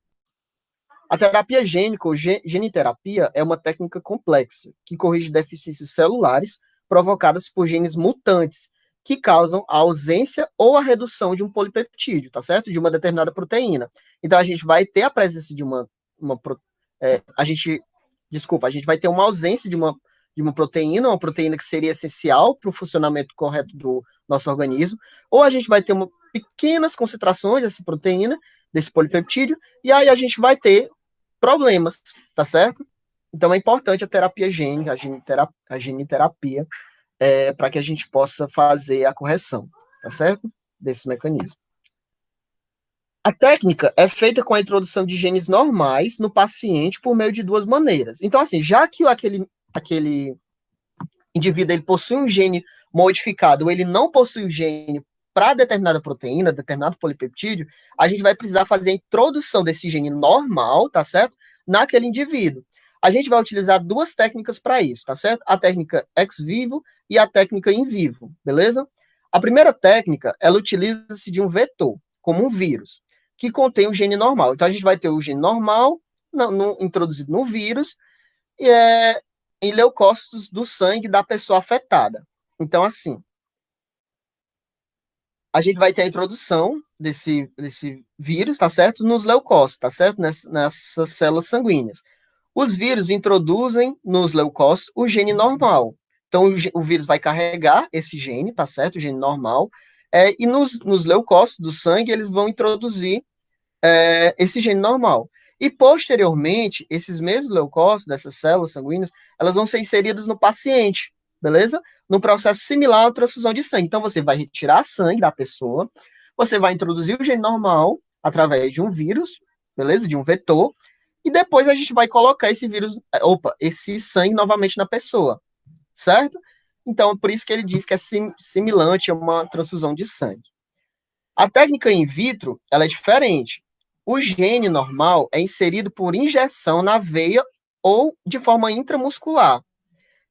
A terapia gênica, ou geniterapia, é uma técnica complexa que corrige deficiências celulares provocadas por genes mutantes que causam a ausência ou a redução de um polipeptídeo, tá certo? De uma determinada proteína. Então, a gente vai ter a presença de uma a gente vai ter uma ausência de uma proteína que seria essencial para o funcionamento correto do nosso organismo, ou a gente vai ter pequenas concentrações dessa proteína, desse polipeptídeo, e aí a gente vai ter problemas, tá certo? Então é importante a terapia gênica, a geniterapia, para que a gente possa fazer a correção, tá certo? Desse mecanismo. A técnica é feita com a introdução de genes normais no paciente por meio de duas maneiras. Então, assim, já que aquele indivíduo ele possui um gene modificado, ou ele não possui o gene para determinada proteína, determinado polipeptídeo, a gente vai precisar fazer a introdução desse gene normal, tá certo? Naquele indivíduo. A gente vai utilizar duas técnicas para isso, tá certo? A técnica ex vivo e a técnica in vivo, beleza? A primeira técnica, ela utiliza-se de um vetor, como um vírus, que contém o gene normal. Então, a gente vai ter o gene normal introduzido no vírus, em leucócitos do sangue da pessoa afetada. Então, assim, a gente vai ter a introdução desse vírus, tá certo? Nos leucócitos, tá certo? Nessas células sanguíneas. Os vírus introduzem nos leucócitos o gene normal. Então, o vírus vai carregar esse gene, tá certo? O gene normal. E nos leucócitos do sangue, eles vão introduzir esse gene normal. E, posteriormente, esses mesmos leucócitos, dessas células sanguíneas, elas vão ser inseridas no paciente, beleza? Num processo similar à transfusão de sangue. Então, você vai retirar sangue da pessoa, você vai introduzir o gene normal através de um vírus, beleza? De um vetor, e depois a gente vai colocar esse vírus, esse sangue novamente na pessoa, certo? Então, por isso que ele diz que é similante a uma transfusão de sangue. A técnica in vitro, ela é diferente. O gene normal é inserido por injeção na veia ou de forma intramuscular.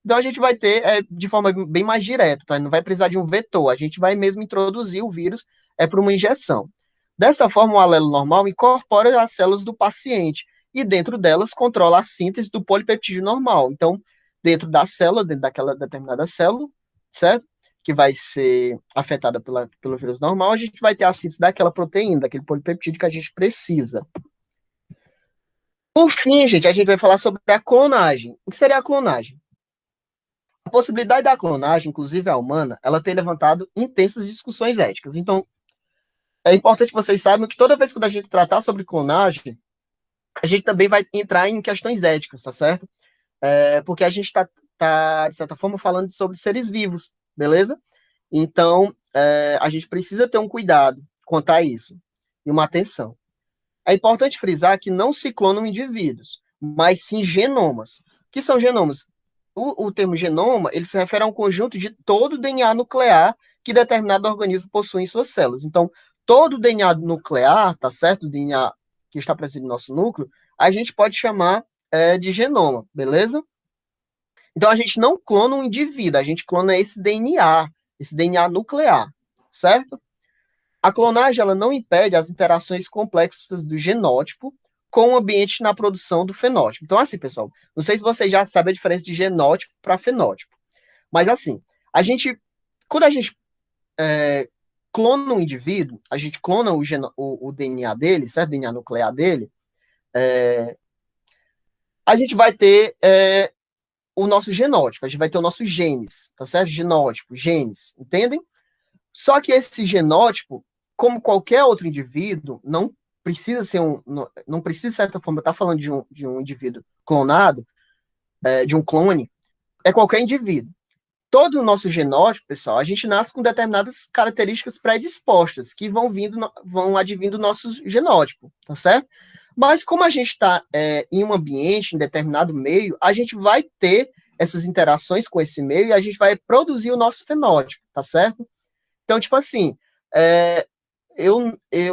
Então, a gente vai ter de forma bem mais direta, tá? Não vai precisar de um vetor, a gente vai mesmo introduzir o vírus por uma injeção. Dessa forma, o alelo normal incorpora as células do paciente e dentro delas controla a síntese do polipeptídeo normal. Então, dentro da célula, dentro daquela determinada célula, certo? Que vai ser afetada pelo vírus normal, a gente vai ter a síntese daquela proteína, daquele polipeptídeo que a gente precisa. Por fim, gente, a gente vai falar sobre a clonagem. O que seria a clonagem? A possibilidade da clonagem, inclusive a humana, ela tem levantado intensas discussões éticas. Então, é importante que vocês saibam que toda vez que a gente tratar sobre clonagem, a gente também vai entrar em questões éticas, tá certo? Porque a gente está, de certa forma, falando sobre seres vivos, beleza? Então, a gente precisa ter um cuidado quanto a isso e uma atenção. É importante frisar que não se clonam indivíduos, mas sim genomas. O que são genomas? O termo genoma, ele se refere a um conjunto de todo o DNA nuclear que determinado organismo possui em suas células. Então, todo o DNA nuclear, tá certo? O DNA que está presente no nosso núcleo, a gente pode chamar de genoma, beleza? Então, a gente não clona um indivíduo, a gente clona esse DNA nuclear, certo? A clonagem ela não impede as interações complexas do genótipo com o ambiente na produção do fenótipo. Então, assim, pessoal, não sei se vocês já sabem a diferença de genótipo para fenótipo, mas assim, quando a gente clona um indivíduo, a gente clona o DNA dele, certo? O DNA nuclear dele, a gente vai ter o nosso genótipo, a gente vai ter o nosso genes, tá certo? Genótipo, genes, entendem? Só que esse genótipo, como qualquer outro indivíduo, não precisa ser não precisa, de certa forma, estar falando de um indivíduo clonado, de um clone, é qualquer indivíduo. Todo o nosso genótipo, pessoal, a gente nasce com determinadas características predispostas, que vão advindo do nosso genótipo, tá certo? Mas como a gente está em um ambiente, em determinado meio, a gente vai ter essas interações com esse meio e a gente vai produzir o nosso fenótipo, tá certo? Então, tipo assim,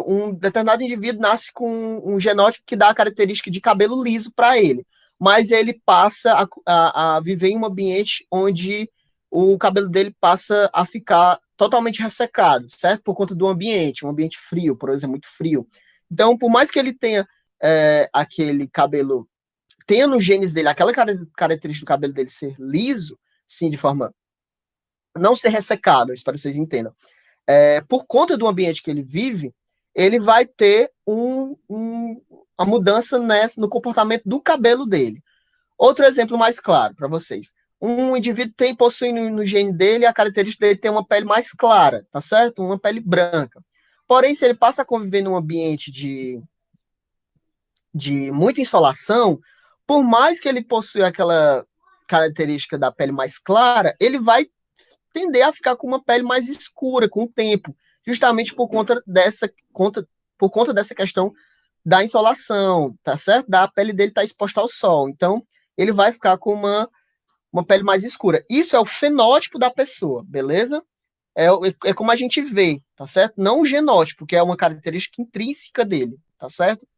um determinado indivíduo nasce com um genótipo que dá a característica de cabelo liso para ele, mas ele passa a viver em um ambiente onde o cabelo dele passa a ficar totalmente ressecado, certo? Por conta do ambiente, um ambiente frio, por exemplo, muito frio. Então, por mais que ele tenha aquele cabelo, tenha nos genes dele aquela característica do cabelo dele ser liso, sim, de forma não ser ressecado, espero que vocês entendam. Por conta do ambiente que ele vive, ele vai ter uma mudança no comportamento do cabelo dele. Outro exemplo mais claro para vocês. Um indivíduo possui no gene dele a característica dele ter uma pele mais clara, tá certo? Uma pele branca. Porém, se ele passa a conviver num ambiente de muita insolação, por mais que ele possua aquela característica da pele mais clara, ele vai tender a ficar com uma pele mais escura com o tempo, justamente por conta dessa questão da insolação, tá certo? Da pele dele estar exposta ao sol. Então, ele vai ficar com uma pele mais escura. Isso é o fenótipo da pessoa, beleza? É como a gente vê, tá certo? Não o genótipo, que é uma característica intrínseca dele, tá certo?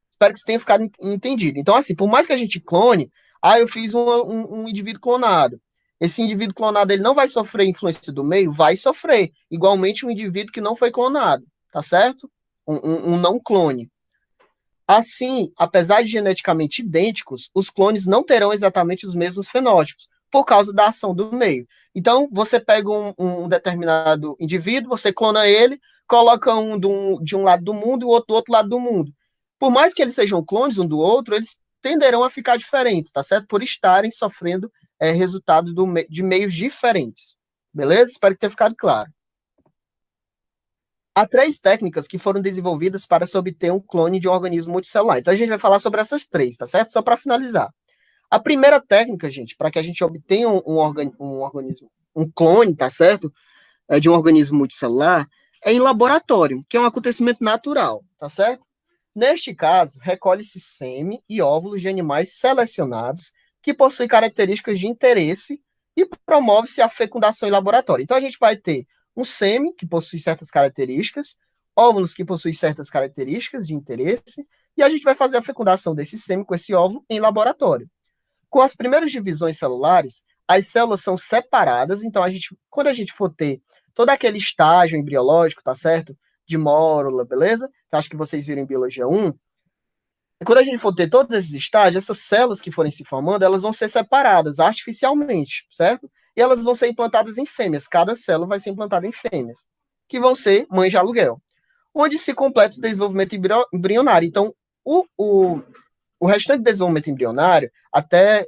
Espero que você tenha ficado entendido. Então, assim, por mais que a gente clone, eu fiz um indivíduo clonado. Esse indivíduo clonado ele não vai sofrer influência do meio? Vai sofrer. Igualmente um indivíduo que não foi clonado, tá certo? Um não clone. Assim, apesar de geneticamente idênticos, os clones não terão exatamente os mesmos fenótipos, por causa da ação do meio. Então, você pega um determinado indivíduo, você clona ele, coloca de um lado do mundo e o outro do outro lado do mundo. Por mais que eles sejam clones um do outro, eles tenderão a ficar diferentes, tá certo? Por estarem sofrendo resultados de meios diferentes. Beleza? Espero que tenha ficado claro. Há três técnicas que foram desenvolvidas para se obter um clone de um organismo multicelular. Então, a gente vai falar sobre essas três, tá certo? Só para finalizar. A primeira técnica, gente, para que a gente obtenha um organismo, um clone, tá certo? De um organismo multicelular, é em laboratório, que é um acontecimento natural, tá certo? Neste caso, recolhe-se sêmen e óvulos de animais selecionados que possuem características de interesse e promove-se a fecundação em laboratório. Então, a gente vai ter um sêmen que possui certas características, óvulos que possuem certas características de interesse, e a gente vai fazer a fecundação desse sêmen com esse óvulo em laboratório. Com as primeiras divisões celulares, as células são separadas, então quando a gente for ter todo aquele estágio embriológico, tá certo? De mórula, beleza? Que acho que vocês viram em biologia 1. Quando a gente for ter todos esses estágios, essas células que forem se formando, elas vão ser separadas artificialmente, certo? E elas vão ser implantadas em fêmeas. Cada célula vai ser implantada em fêmeas, que vão ser mães de aluguel, onde se completa o desenvolvimento embrionário. Então, o restante do desenvolvimento embrionário, até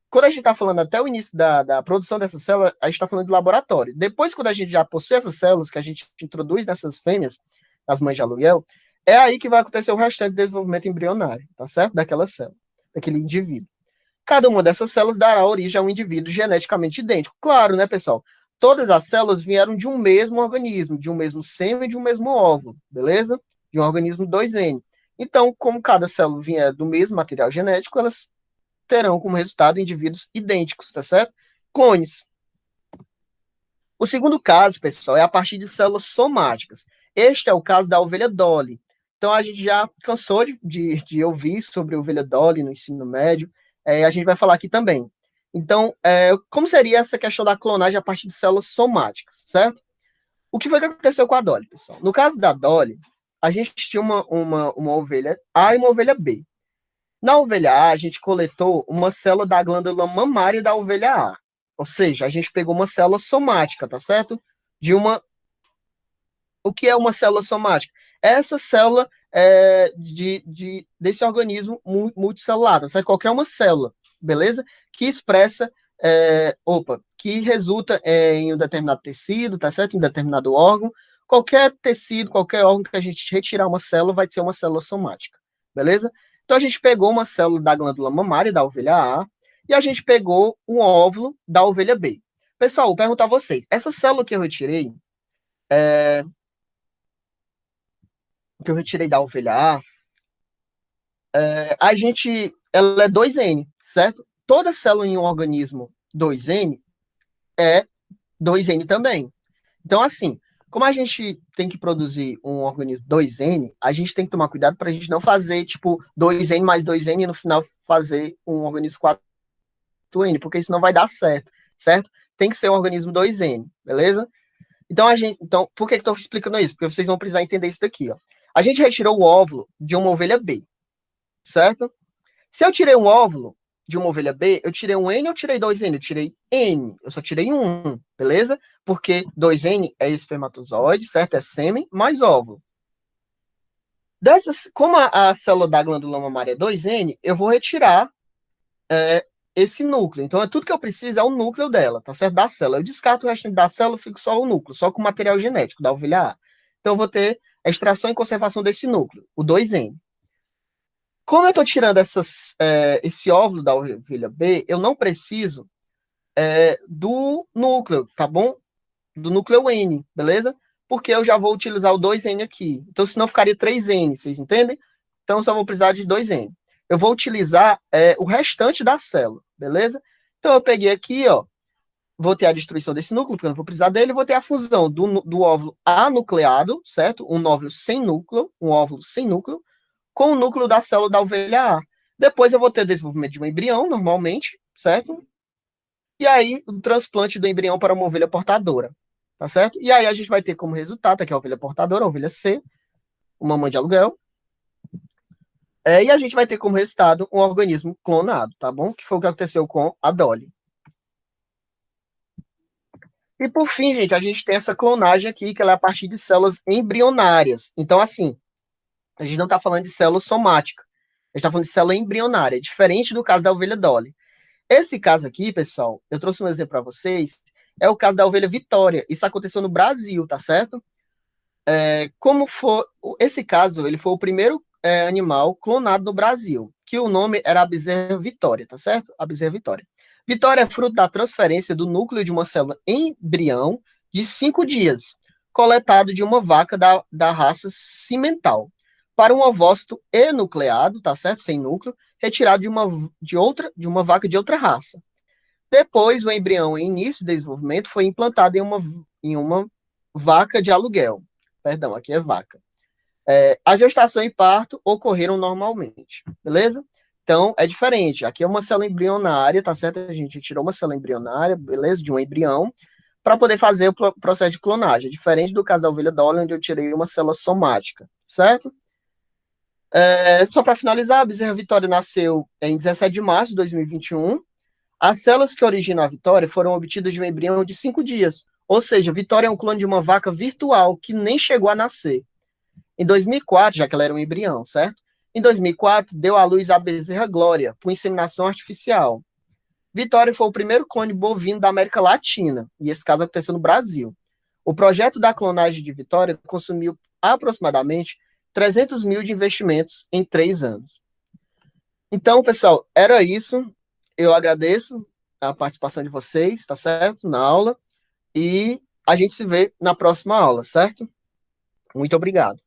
quando a gente está falando até o início da produção dessa célula, a gente está falando de laboratório. Depois, quando a gente já possui essas células que a gente introduz nessas fêmeas, nas mães de aluguel, é aí que vai acontecer o restante do desenvolvimento embrionário, tá certo? Daquela célula, daquele indivíduo. Cada uma dessas células dará origem a um indivíduo geneticamente idêntico. Claro, né, pessoal? Todas as células vieram de um mesmo organismo, de um mesmo sêmen e de um mesmo óvulo, beleza? De um organismo 2N. Então, como cada célula vier do mesmo material genético, elas terão como resultado indivíduos idênticos, tá certo? Clones. O segundo caso, pessoal, é a partir de células somáticas. Este é o caso da ovelha Dolly. Então, a gente já cansou de ouvir sobre a ovelha Dolly no ensino médio. A gente vai falar aqui também. Então, como seria essa questão da clonagem a partir de células somáticas, certo? O que foi que aconteceu com a Dolly, pessoal? No caso da Dolly, a gente tinha uma ovelha A e uma ovelha B. Na ovelha A, a gente coletou uma célula da glândula mamária da ovelha A. Ou seja, a gente pegou uma célula somática, tá certo? De uma. O que é uma célula somática? É essa célula desse organismo multicelular, tá certo? Qualquer uma célula, beleza? Que expressa, que resulta em um determinado tecido, tá certo? Em um determinado órgão. Qualquer tecido, qualquer órgão que a gente retirar uma célula, vai ser uma célula somática, beleza? Então, a gente pegou uma célula da glândula mamária da ovelha A e a gente pegou um óvulo da ovelha B. Pessoal, vou perguntar a vocês, essa célula que eu retirei da ovelha A, ela é 2N, certo? Toda célula em um organismo 2N é 2N também. Então, assim, como a gente tem que produzir um organismo 2N, a gente tem que tomar cuidado para a gente não fazer, tipo, 2N mais 2N e no final fazer um organismo 4N, porque isso não vai dar certo, certo? Tem que ser um organismo 2N, beleza? Então, por que eu estou explicando isso? Porque vocês vão precisar entender isso daqui, ó. A gente retirou o óvulo de uma ovelha B, certo? Se eu tirei um óvulo de uma ovelha B, eu tirei um N ou tirei dois N? Eu tirei N, eu só tirei um, beleza? Porque 2N é espermatozoide, certo? É sêmen mais óvulo. Como a célula da glândula mamária é 2N, eu vou retirar esse núcleo. Então, tudo que eu preciso é o núcleo dela, tá certo? Da célula. Eu descarto o restante da célula, fico só o núcleo, só com o material genético da ovelha A. Então, eu vou ter a extração e conservação desse núcleo, o 2N. Como eu estou tirando esse óvulo da ovelha B, eu não preciso do núcleo, tá bom? Do núcleo N, beleza? Porque eu já vou utilizar o 2N aqui. Então, senão ficaria 3N, vocês entendem? Então, eu só vou precisar de 2N. Eu vou utilizar o restante da célula, beleza? Então, eu peguei aqui, ó, vou ter a destruição desse núcleo, porque eu não vou precisar dele, vou ter a fusão do óvulo anucleado, certo? Um óvulo sem núcleo, com o núcleo da célula da ovelha A. Depois eu vou ter o desenvolvimento de um embrião, normalmente, certo? E aí, o transplante do embrião para uma ovelha portadora, tá certo? E aí a gente vai ter como resultado, aqui a ovelha portadora, a ovelha C, uma mãe de aluguel, e a gente vai ter como resultado um organismo clonado, tá bom? Que foi o que aconteceu com a Dolly. E por fim, gente, a gente tem essa clonagem aqui, que ela é a partir de células embrionárias. Então, assim, a gente não está falando de célula somática, a gente está falando de célula embrionária, diferente do caso da ovelha Dolly. Esse caso aqui, pessoal, eu trouxe um exemplo para vocês, é o caso da ovelha Vitória. Isso aconteceu no Brasil, tá certo? Como foi esse caso, ele foi o primeiro animal clonado no Brasil, que o nome era a bezerra Vitória, tá certo? A bezerra Vitória. Vitória é fruto da transferência do núcleo de uma célula embrião de 5 dias, coletado de uma vaca da raça cimental, para um ovócito enucleado, tá certo? Sem núcleo, retirado de uma vaca de outra raça. Depois, o embrião em início de desenvolvimento foi implantado em uma vaca de aluguel. Perdão, aqui é vaca. A gestação e parto ocorreram normalmente, beleza? Então, é diferente. Aqui é uma célula embrionária, tá certo? A gente tirou uma célula embrionária, beleza? De um embrião, para poder fazer o processo de clonagem. É diferente do caso da ovelha Dolly, onde eu tirei uma célula somática, certo? Só para finalizar, a Bezerra Vitória nasceu em 17 de março de 2021. As células que originam a Vitória foram obtidas de um embrião de 5 dias. Ou seja, Vitória é um clone de uma vaca virtual que nem chegou a nascer. Em 2004, já que ela era um embrião, certo? Em 2004, deu à luz a bezerra Glória, por inseminação artificial. Vitória foi o primeiro clone bovino da América Latina, e esse caso aconteceu no Brasil. O projeto da clonagem de Vitória consumiu aproximadamente 300 mil de investimentos em 3 anos. Então, pessoal, era isso. Eu agradeço a participação de vocês, tá certo? Na aula. E a gente se vê na próxima aula, certo? Muito obrigado.